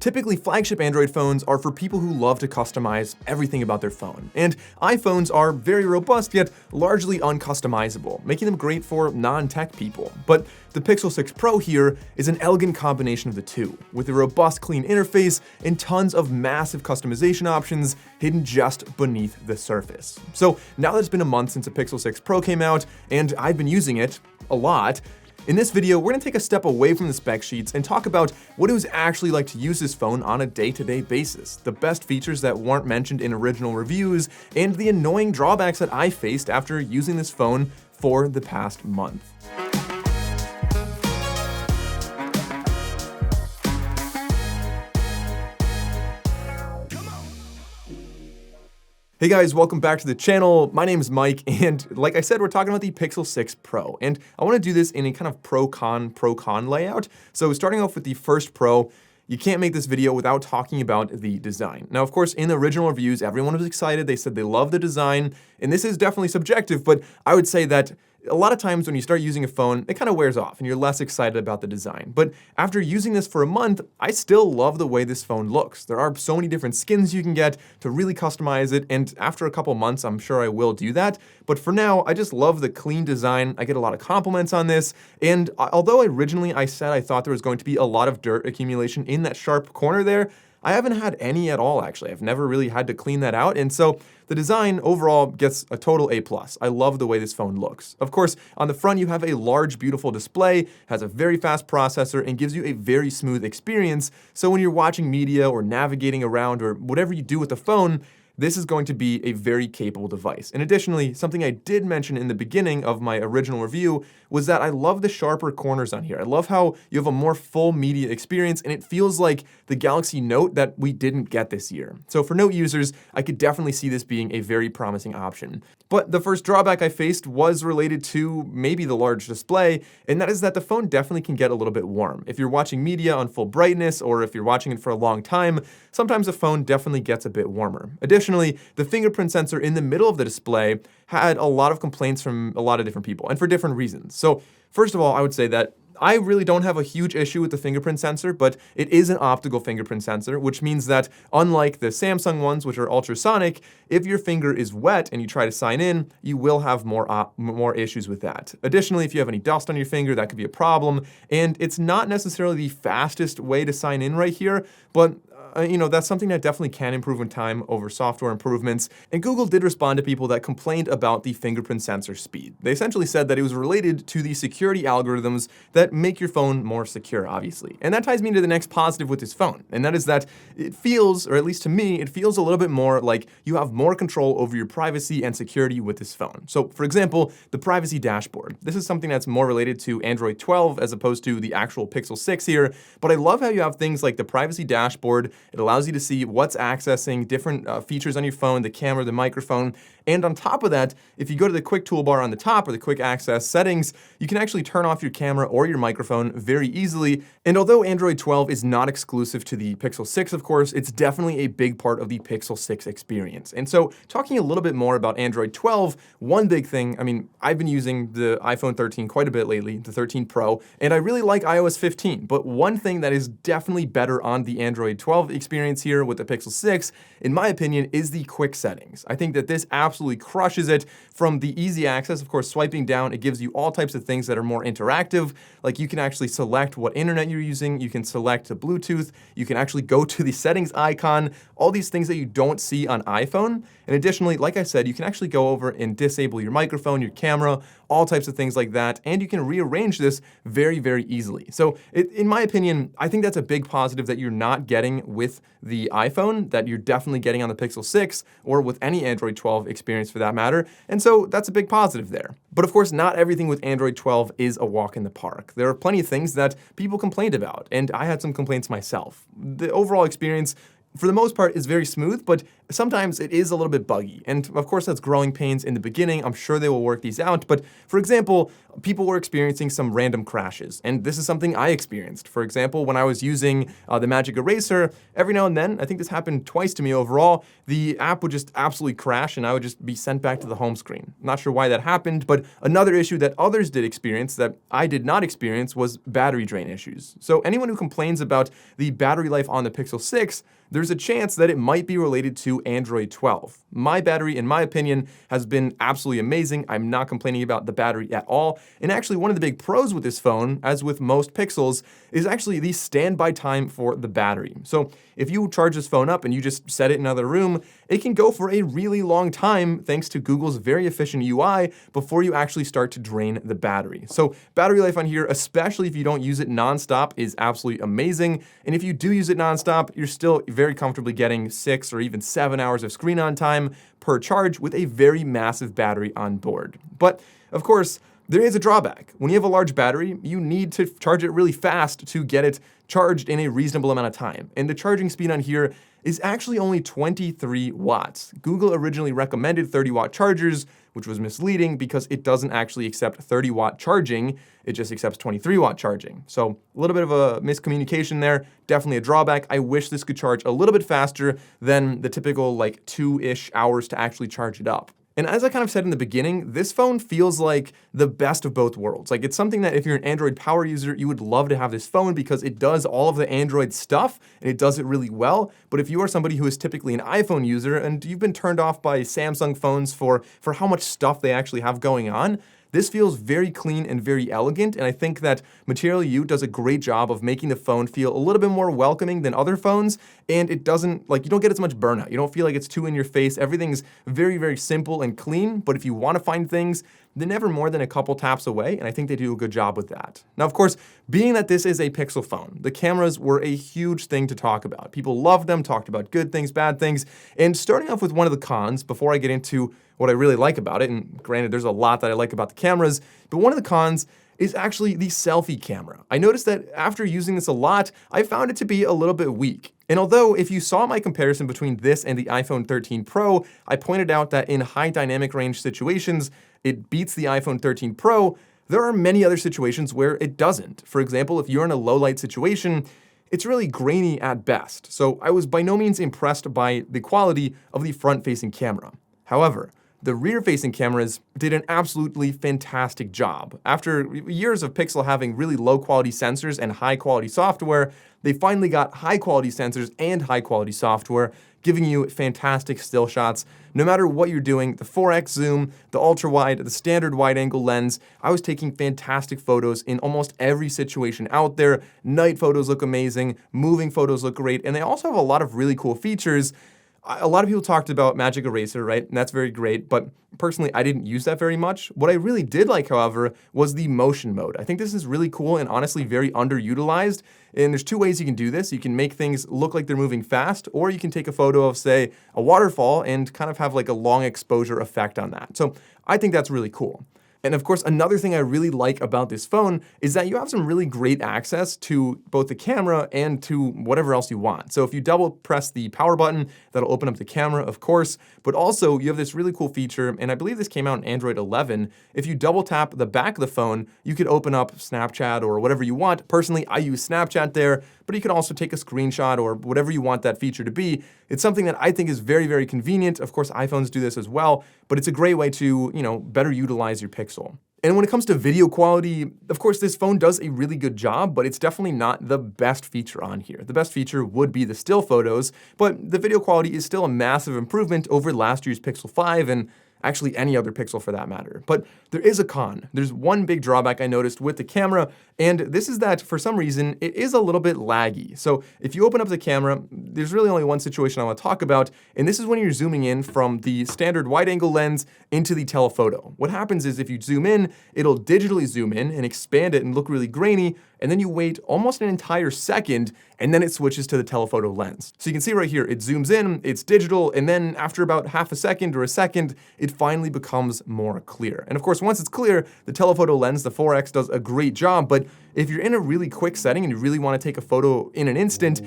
Typically, flagship Android phones are for people who love to customize everything about their phone, and iPhones are very robust yet largely uncustomizable, making them great for non-tech people. But the Pixel 6 Pro here is an elegant combination of the two, with a robust, clean interface and tons of massive customization options hidden just beneath the surface. So now that it's been a month since the Pixel 6 Pro came out, and I've been using it a lot, in this video, we're gonna take a step away from the spec sheets and talk about what it was actually like to use this phone on a day-to-day basis, the best features that weren't mentioned in original reviews, and the annoying drawbacks that I faced after using this phone for the past month. Hey guys, welcome back to the channel. My name is Mike, and like I said, we're talking about the Pixel 6 Pro, and I want to do this in a kind of pro-con layout. So starting off with the first Pro, you can't make this video without talking about the design. Now, of course, in the original reviews, everyone was excited. They said they love the design, and this is definitely subjective, but I would say that a lot of times when you start using a phone, it kind of wears off and you're less excited about the design. But after using this for a month, I still love the way this phone looks. There are so many different skins you can get to really customize it, and after a couple months, I'm sure I will do that. But for now, I just love the clean design. I get a lot of compliments on this, and although originally I said I thought there was going to be a lot of dirt accumulation in that sharp corner there, I haven't had any at all, actually. I've never really had to clean that out, and so the design overall gets a total A+. I love the way this phone looks. Of course, on the front you have a large, beautiful display, has a very fast processor, and gives you a very smooth experience, so when you're watching media or navigating around or whatever you do with the phone, this is going to be a very capable device. And additionally, something I did mention in the beginning of my original review was that I love the sharper corners on here. I love how you have a more full media experience, and it feels like the Galaxy Note that we didn't get this year. So for Note users, I could definitely see this being a very promising option. But the first drawback I faced was related to maybe the large display, and that is that the phone definitely can get a little bit warm. If you're watching media on full brightness, or if you're watching it for a long time, sometimes the phone definitely gets a bit warmer. Additionally, the fingerprint sensor in the middle of the display had a lot of complaints from a lot of different people, and for different reasons. So first of all, I would say that I really don't have a huge issue with the fingerprint sensor, but it is an optical fingerprint sensor, which means that unlike the Samsung ones, which are ultrasonic, if your finger is wet and you try to sign in, you will have more issues with that. Additionally, if you have any dust on your finger, that could be a problem, and it's not necessarily the fastest way to sign in right here, but that's something that definitely can improve in time over software improvements. And Google did respond to people that complained about the fingerprint sensor speed. They essentially said that it was related to the security algorithms that make your phone more secure, obviously. And that ties me to the next positive with this phone, and that is that it feels, or at least to me, it feels a little bit more like you have more control over your privacy and security with this phone. So for example, the privacy dashboard. This is something that's more related to Android 12 as opposed to the actual Pixel 6 here, but I love how you have things like the privacy dashboard. It allows you to see what's accessing different features on your phone, the camera, the microphone, and on top of that, if you go to the quick toolbar on the top or the quick access settings, you can actually turn off your camera or your microphone very easily. And although Android 12 is not exclusive to the Pixel 6, of course, it's definitely a big part of the Pixel 6 experience. And so talking a little bit more about Android 12, one big thing, I've been using the iPhone 13 quite a bit lately, the 13 Pro, and I really like iOS 15, but one thing that is definitely better on the Android 12 experience here with the Pixel 6, in my opinion, is the quick settings. I think that this absolutely crushes it from the easy access. Of course, swiping down, it gives you all types of things that are more interactive. Like you can actually select what internet you're using, you can select the Bluetooth, you can actually go to the settings icon, all these things that you don't see on iPhone. And additionally, like I said, you can actually go over and disable your microphone, your camera, all types of things like that, and you can rearrange this very, very easily. So in my opinion, I think that's a big positive that you're not getting with the iPhone, that you're definitely getting on the Pixel 6 or with any Android 12 experience for that matter. And so that's a big positive there. But of course, not everything with Android 12 is a walk in the park. There are plenty of things that people complained about, and I had some complaints myself. The overall experience for the most part, is very smooth, but sometimes it is a little bit buggy. And of course, that's growing pains in the beginning. I'm sure they will work these out. But for example, people were experiencing some random crashes. And this is something I experienced. For example, when I was using the Magic Eraser, every now and then, I think this happened twice to me overall, the app would just absolutely crash and I would just be sent back to the home screen. Not sure why that happened, but another issue that others did experience that I did not experience was battery drain issues. So anyone who complains about the battery life on the Pixel 6, there's a chance that it might be related to Android 12. My battery, in my opinion, has been absolutely amazing. I'm not complaining about the battery at all. And actually, one of the big pros with this phone, as with most Pixels, is actually the standby time for the battery. So if you charge this phone up and you just set it in another room, it can go for a really long time thanks to Google's very efficient UI before you actually start to drain the battery. So battery life on here, especially if you don't use it nonstop, is absolutely amazing. And if you do use it nonstop, you're still very comfortably getting 6 or even 7 hours of screen on time per charge with a very massive battery on board. But of course, there is a drawback. When you have a large battery, you need to charge it really fast to get it charged in a reasonable amount of time. And the charging speed on here is actually only 23 watts. Google originally recommended 30-watt chargers, which was misleading because it doesn't actually accept 30-watt charging. It just accepts 23-watt charging. So a little bit of a miscommunication there, definitely a drawback. I wish this could charge a little bit faster than the typical like 2-ish hours to actually charge it up. And as I kind of said in the beginning, this phone feels like the best of both worlds. Like it's something that if you're an Android power user, you would love to have this phone because it does all of the Android stuff and it does it really well. But if you are somebody who is typically an iPhone user and you've been turned off by Samsung phones for how much stuff they actually have going on, this feels very clean and very elegant, and I think that Material You does a great job of making the phone feel a little bit more welcoming than other phones, and it doesn't, like, you don't get as much burnout. You don't feel like it's too in your face. Everything's very, very simple and clean, but if you want to find things, they're never more than a couple taps away, and I think they do a good job with that. Now, of course, being that this is a Pixel phone, the cameras were a huge thing to talk about. People loved them, talked about good things, bad things, and starting off with one of the cons, before I get into what I really like about it, and granted, there's a lot that I like about the cameras, but one of the cons is actually the selfie camera. I noticed that after using this a lot, I found it to be a little bit weak. And although if you saw my comparison between this and the iPhone 13 Pro, I pointed out that in high dynamic range situations, it beats the iPhone 13 Pro, there are many other situations where it doesn't. For example, if you're in a low light situation, it's really grainy at best. So I was by no means impressed by the quality of the front-facing camera. However, the rear-facing cameras did an absolutely fantastic job. After years of Pixel having really low-quality sensors and high-quality software, they finally got high-quality sensors and high-quality software, giving you fantastic still shots. No matter what you're doing, the 4x zoom, the ultra-wide, the standard wide-angle lens, I was taking fantastic photos in almost every situation out there. Night photos look amazing, moving photos look great, and they also have a lot of really cool features. A lot of people talked about Magic Eraser, right? And that's very great, but personally, I didn't use that very much. What I really did like, however, was the motion mode. I think this is really cool and honestly very underutilized. And there's two ways you can do this. You can make things look like they're moving fast, or you can take a photo of, say, a waterfall and kind of have like a long exposure effect on that. So I think that's really cool. And of course, another thing I really like about this phone is that you have some really great access to both the camera and to whatever else you want. So if you double press the power button, that'll open up the camera, of course, but also you have this really cool feature, and I believe this came out in Android 11. If you double tap the back of the phone, you could open up Snapchat or whatever you want. Personally, I use Snapchat there, but you can also take a screenshot or whatever you want that feature to be. It's something that I think is very, very convenient. Of course, iPhones do this as well, but it's a great way to, better utilize your Pixel. And when it comes to video quality, of course, this phone does a really good job, but it's definitely not the best feature on here. The best feature would be the still photos, but the video quality is still a massive improvement over last year's Pixel 5 and actually any other Pixel for that matter. But there is a con. There's one big drawback I noticed with the camera, and this is that for some reason, it is a little bit laggy. So if you open up the camera, there's really only one situation I want to talk about, and this is when you're zooming in from the standard wide-angle lens into the telephoto. What happens is if you zoom in, it'll digitally zoom in and expand it and look really grainy, and then you wait almost an entire second, and then it switches to the telephoto lens. So you can see right here, it zooms in, it's digital, and then after about half a second or a second, it finally becomes more clear. And of course, once it's clear, the telephoto lens, the 4X, does a great job, but if you're in a really quick setting and you really want to take a photo in an instant,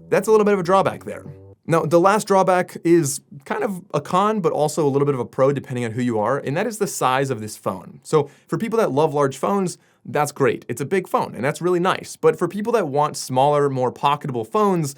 that's a little bit of a drawback there. Now, the last drawback is kind of a con, but also a little bit of a pro depending on who you are, and that is the size of this phone. So for people that love large phones, that's great. It's a big phone, and that's really nice. But for people that want smaller, more pocketable phones,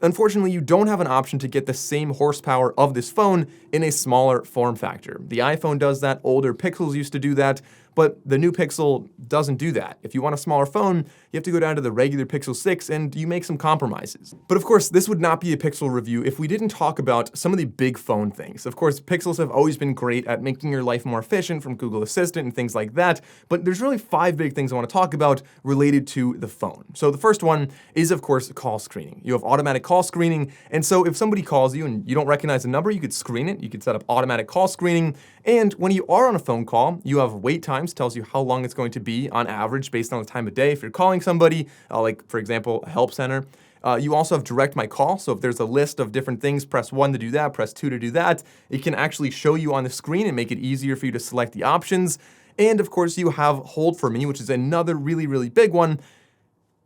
unfortunately, you don't have an option to get the same horsepower of this phone in a smaller form factor. The iPhone does that, older Pixels used to do that, but the new Pixel doesn't do that. If you want a smaller phone, you have to go down to the regular Pixel 6 and you make some compromises. But of course, this would not be a Pixel review if we didn't talk about some of the big phone things. Of course, Pixels have always been great at making your life more efficient, from Google Assistant and things like that, but there's really 5 big things I want to talk about related to the phone. So the first one is, of course, call screening. You have automatic call screening, and so if somebody calls you and you don't recognize the number, you could screen it. You could set up automatic call screening, and when you are on a phone call, you have wait times, tells you how long it's going to be on average based on the time of day. If you're calling somebody, like for example, a help center, you also have direct my call. So if there's a list of different things, press 1 to do that, press 2 to do that. It can actually show you on the screen and make it easier for you to select the options. And of course, you have hold for me, which is another really, really big one.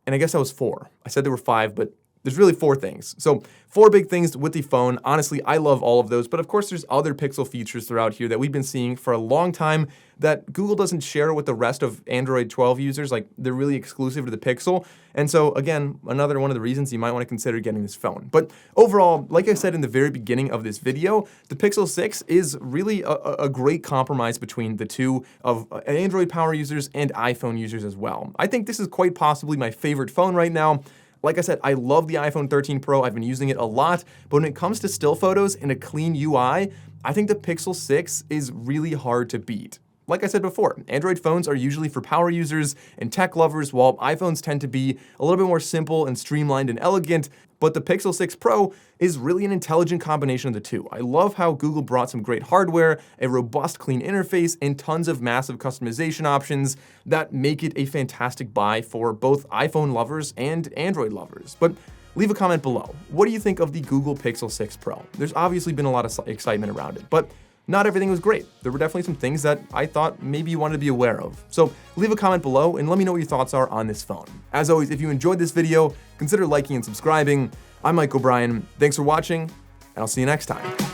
And I guess that was 4. I said there were 5, but there's really 4 things. So 4 big things with the phone. Honestly, I love all of those, but of course there's other Pixel features throughout here that we've been seeing for a long time that Google doesn't share with the rest of Android 12 users. Like, they're really exclusive to the Pixel. And so again, another one of the reasons you might want to consider getting this phone. But overall, like I said in the very beginning of this video, the Pixel 6 is really a great compromise between the two of Android power users and iPhone users as well. I think this is quite possibly my favorite phone right now. Like I said, I love the iPhone 13 Pro. I've been using it a lot, but when it comes to still photos and a clean UI, I think the Pixel 6 is really hard to beat. Like I said before, Android phones are usually for power users and tech lovers, while iPhones tend to be a little bit more simple and streamlined and elegant, but the Pixel 6 Pro is really an intelligent combination of the two. I love how Google brought some great hardware, a robust, clean interface, and tons of massive customization options that make it a fantastic buy for both iPhone lovers and Android lovers. But leave a comment below. What do you think of the Google Pixel 6 Pro? There's obviously been a lot of excitement around it, but not everything was great. There were definitely some things that I thought maybe you wanted to be aware of. So leave a comment below and let me know what your thoughts are on this phone. As always, if you enjoyed this video, consider liking and subscribing. I'm Mike O'Brien. Thanks for watching, and I'll see you next time.